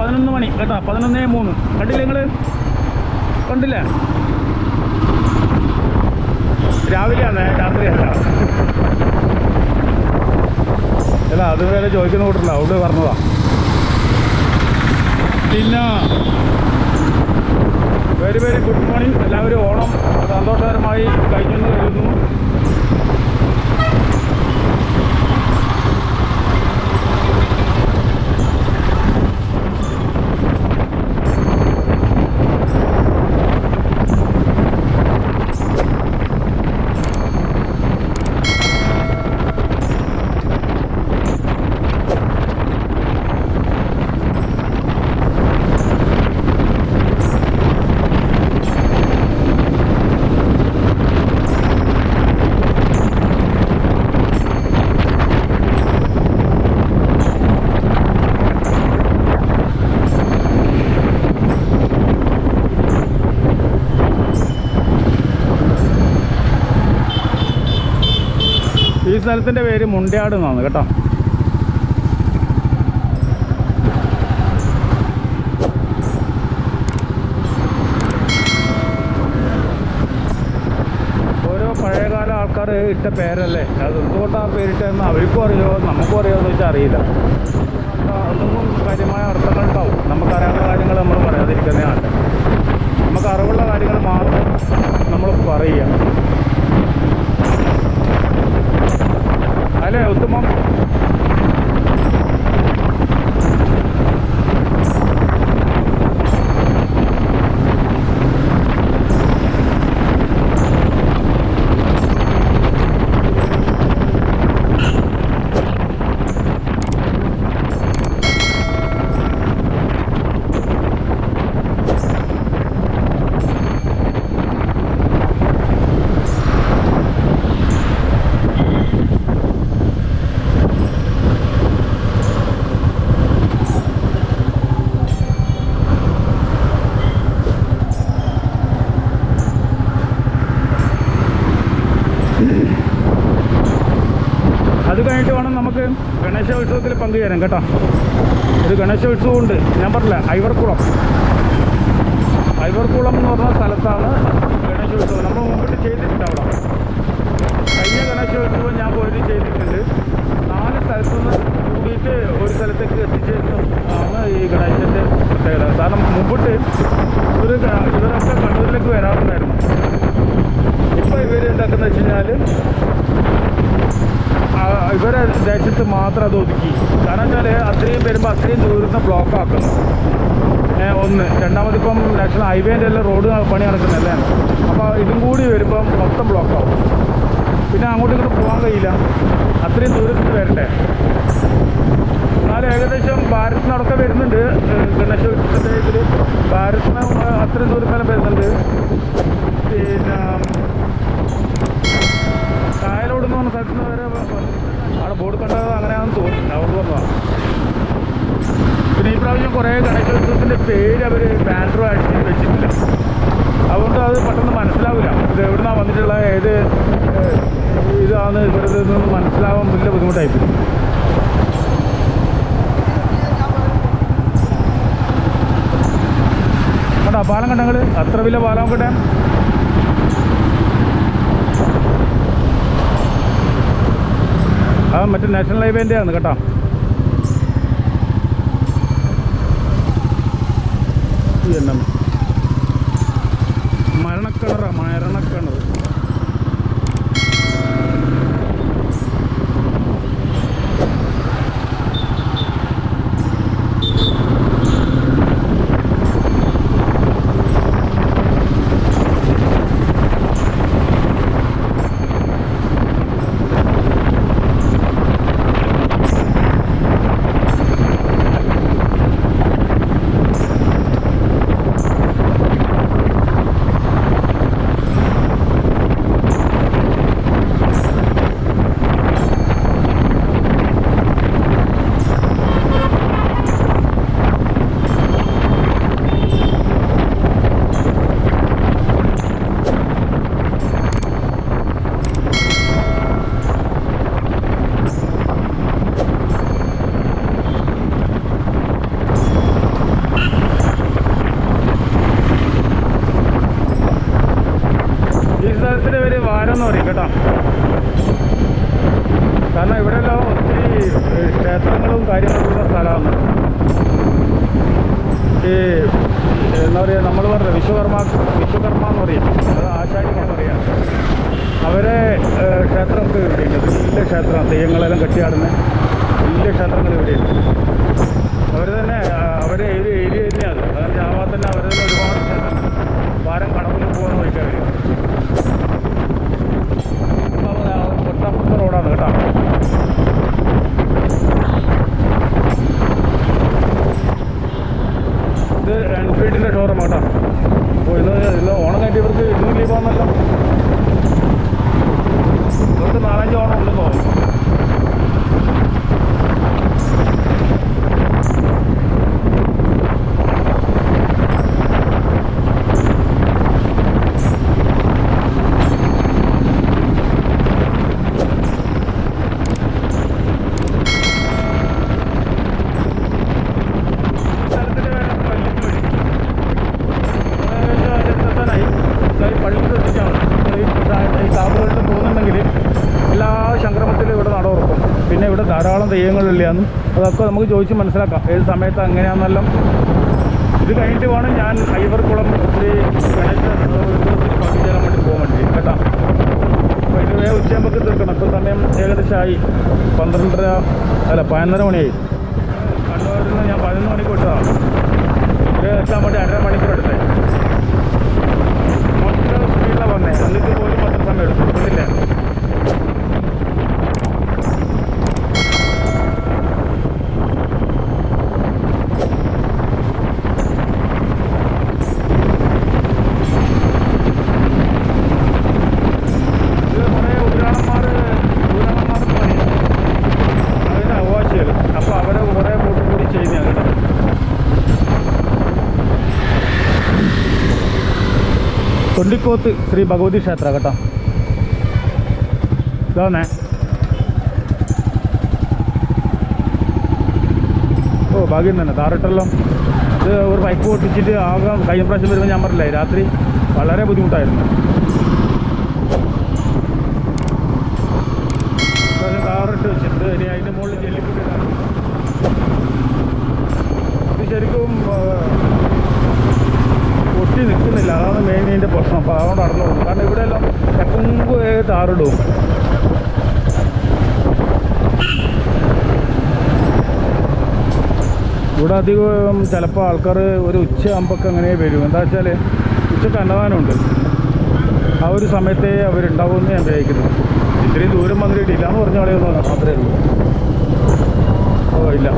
11 മണി കേട്ടോ, 11:03. കണ്ടില്ലേ നിങ്ങൾ? കണ്ടില്ലേ? രാവിലെയാണ്, രാത്രിയല്ല. അല്ല അതുവരെ ചോദിക്കുന്ന കൂട്ടില്ല, അവിടെ പറഞ്ഞതാ. പിന്നെ വെരി വെരി ഗുഡ് മോർണിംഗ്. എല്ലാവരും ഓണം സന്തോഷകരമായി കഴിഞ്ഞെന്ന് കരുതുന്നു. ഈ സ്ഥലത്തിൻ്റെ പേര് മുണ്ടയാട് എന്നാണ് കേട്ടോ. ഓരോ പഴയകാല ആൾക്കാർ ഇട്ട പേരല്ലേ, അത് എന്തുകൊണ്ടാണ് പേരിട്ടതെന്ന് അവർക്കും അറിയുമോ നമുക്കും അറിയുമോ എന്ന് വെച്ചാൽ അറിയില്ല. അതൊന്നും കാര്യമായ അർത്ഥങ്ങളുണ്ടാവും. നമുക്കറിയാവുന്ന കാര്യങ്ങൾ നമ്മൾ പറയാതിരിക്കുന്നതാണ്. നമുക്ക് അറിവുള്ള കാര്യങ്ങൾ മാത്രം നമ്മൾ പറയുക അല്ലേ ഉത്തമം? അത് കഴിഞ്ഞിട്ട് വേണം നമുക്ക് ഗണേശോത്സവത്തിൽ പങ്കുചേരാൻ കേട്ടോ. ഒരു ഗണേശോത്സവം ഉണ്ട്, ഞാൻ പറഞ്ഞില്ല, ഐവർക്കുളം എന്ന് പറഞ്ഞ സ്ഥലത്താണ് ഗണേശോത്സവം. നമ്മൾ മുമ്പിട്ട് ചെയ്തിട്ടുണ്ട് അവിടെ. കഴിഞ്ഞ ഗണേശോത്സവം ഞാൻ പോയിട്ട് ചെയ്തിട്ടുണ്ട്. 4 സ്ഥലത്തു നിന്ന് കൂടിയിട്ട് ഒരു സ്ഥലത്തേക്ക് എത്തിച്ചേരുന്നതാണ് ഈ ഗണേശൻ്റെ പ്രത്യേകത. കാരണം മുമ്പിട്ട് ഇവരൊക്കെ കണ്ണൂരിലേക്ക് വരാറുണ്ടായിരുന്നു. ഇപ്പോൾ ഇവർ എന്താക്കുന്നത് വെച്ച് കഴിഞ്ഞാൽ ഇവരെ ദേശത്ത് മാത്രം അത് ഒതുക്കി. കാരണം വെച്ചാൽ അത്രയും വരുമ്പോൾ അത്രയും ദൂരത്ത് ബ്ലോക്ക് ആക്കുന്നു. ഒന്ന്, രണ്ടാമതിപ്പം നാഷണൽ ഹൈവേൻ്റെ എല്ലാം റോഡ് പണി നടക്കുന്നല്ലേ, അപ്പോൾ ഇതും കൂടി വരുമ്പം മൊത്തം ബ്ലോക്കാവും. പിന്നെ അങ്ങോട്ടും ഇങ്ങോട്ട് പോകാൻ കഴിയില്ല, അത്രയും ദൂരത്ത് വരണ്ടേ. എന്നാലും ഏകദേശം ഭാരത്തിനടക്കം വരുന്നുണ്ട്. ഗണേശോത്സവത്തിൻ്റെ ഇതിൽ ഭാരത്തിന് അത്രയും ദൂരത്തെല്ലാം വരുന്നുണ്ട്. പിന്നെ കായലോട് എന്ന് പറഞ്ഞ സ്ഥലത്ത് നിന്ന് വരെ അവിടെ ബോർഡ് കണ്ടത് അങ്ങനെയാണെന്ന് തോന്നുന്നു, അതുകൊണ്ട് വന്നതാണ്. പിന്നെ ഈ പ്രാവശ്യം കുറേ ഗണേശോത്സവത്തിൻ്റെ പേര് അവർ ബാനറും അടിച്ച് വെച്ചിട്ടില്ല. അതുകൊണ്ട് അത് പെട്ടെന്ന് മനസ്സിലാവില്ല ഇത് എവിടുന്നാണ് വന്നിട്ടുള്ള, ഏത് ഇതാണ് ഇവരതെന്ന് മനസ്സിലാവാൻ വലിയ ബുദ്ധിമുട്ടായിപ്പോയി. കണ്ടോ പാലം കണ്ടങ്ങൾ? അത്ര വലിയ പാലം നോക്കട്ടെ. ആ മറ്റേ നാഷണൽ ഹൈവേൻ്റെ ആണ് കേട്ടോ. മരണക്കിണർ ക്ഷേത്രത്തിൻ്റെ പേര് വാരം എന്ന് പറയും കേട്ടോ. കാരണം ഇവിടെയെല്ലാം ഒത്തിരി ക്ഷേത്രങ്ങളും കാര്യങ്ങളുള്ള സ്ഥലമാണ്. ഈ എന്താ പറയുക, നമ്മൾ പറഞ്ഞ വിശ്വകർമ്മ എന്ന് പറയും, അത് ആശാരികളെ പറയാം. അവരെ ക്ഷേത്രമൊക്കെ ഇവിടെയുണ്ട്. വലിയ ക്ഷേത്രം, തെയ്യങ്ങളെല്ലാം കെട്ടിയാടുന്ന വലിയ ക്ഷേത്രങ്ങൾ ഇവിടെയുണ്ട്. അവർ തന്നെ അവരെ ഏരിയ തന്നെയാണ്. അതായത് ജാവാ തന്നെ അവർ തന്നെ ഒരുപാട് ക്ഷേത്രം വാരം കടവിൽ പോകുന്ന വഴിക്കാൻ വരും. തൊട്ടപ്പുറത്തെ റോഡാണ് കേട്ടോ. ഇത് എൻഫീൽഡിൻ്റെ ഷോറൂം കേട്ടോ. അപ്പോൾ ഇന്ന് ഓണം കഴിഞ്ഞിട്ട് ഇവർക്ക് ഇന്നും ലീവാന്നല്ലോ. ഇവർക്ക് 4-5 ഓണം ഉണ്ടെന്ന് തോന്നുന്നു. പിന്നെ ഇവിടെ ധാരാളം തെയ്യങ്ങളില്ലാന്നും അതൊക്കെ നമുക്ക് ചോദിച്ച് മനസ്സിലാക്കാം ഏത് സമയത്ത് എങ്ങനെയാണെന്നെല്ലാം. ഇത് കഴിഞ്ഞിട്ട് വേണം ഞാൻ ഐവർക്കുളം ശ്രീ ഗണേശ പങ്കുചേരാൻ വേണ്ടി പോകാൻ വേണ്ടി കേട്ടോ. അപ്പോൾ ഇത് വേഗം ഉച്ചയാകുമ്പോൾ തീർക്കണം. ഇപ്പോൾ സമയം ഏകദേശമായി 11:30 മണിയായി. കണ്ണൂരിൽ നിന്ന് ഞാൻ 11 മണിക്ക് വിട്ടതാണ്. ഇത് എത്താൻ വേണ്ടി 1.5 മണിക്കൂർ എടുത്തേ. മൊത്തം സ്പീഡിലാണ് വന്നേ. എന്നിട്ട് പോലും 10 സമയം എടുത്തു. ഇല്ല തൊണ്ടിക്കോത്ത് ശ്രീ ഭഗവതി ക്ഷേത്ര കേട്ടോ. ഇതാണേ. ഓ ഭാഗ്യം തന്നെ താറിട്ടെല്ലാം. ഇത് ഒരു പൈപ്പ് പൊട്ടിച്ചിട്ട് ആകെ കഴിഞ്ഞ പ്രാവശ്യം വരുമ്പോൾ ഞാൻ പറഞ്ഞില്ലേ രാത്രി വളരെ ബുദ്ധിമുട്ടായിരുന്നു. താറിട്ട് വെച്ചിട്ട് ഇനി അതിൻ്റെ മുകളിൽ ജെല്ലിപ്പൊട്ടിയിട്ടാണ്. ഇത് ശരിക്കും പൊട്ടി നിൽക്കുന്നില്ല. അതാണ് മെയിൻ ഇതിൻ്റെ പ്രശ്നം. അപ്പോൾ അതുകൊണ്ട് അടന്നു പോകും. കാരണം ഇവിടെ എല്ലാം എപ്പുമ്പ് താറിടും. ഇവിടെ അധികം ചിലപ്പോൾ ആൾക്കാർ ഒരു ഉച്ചയാകുമ്പോഴൊക്കെ അങ്ങനെ വരും. എന്താ വെച്ചാൽ ഉച്ചക്ക് അന്നദാനമുണ്ട്. ആ ഒരു സമയത്തേ അവരുണ്ടാവുമെന്ന് ഞാൻ വിചാരിക്കുന്നു. ഇത്രയും ദൂരം വന്നിട്ടില്ല എന്ന് പറഞ്ഞ കളയൊന്നും മാത്രമേ ഉള്ളൂ. ഓ ഇല്ല.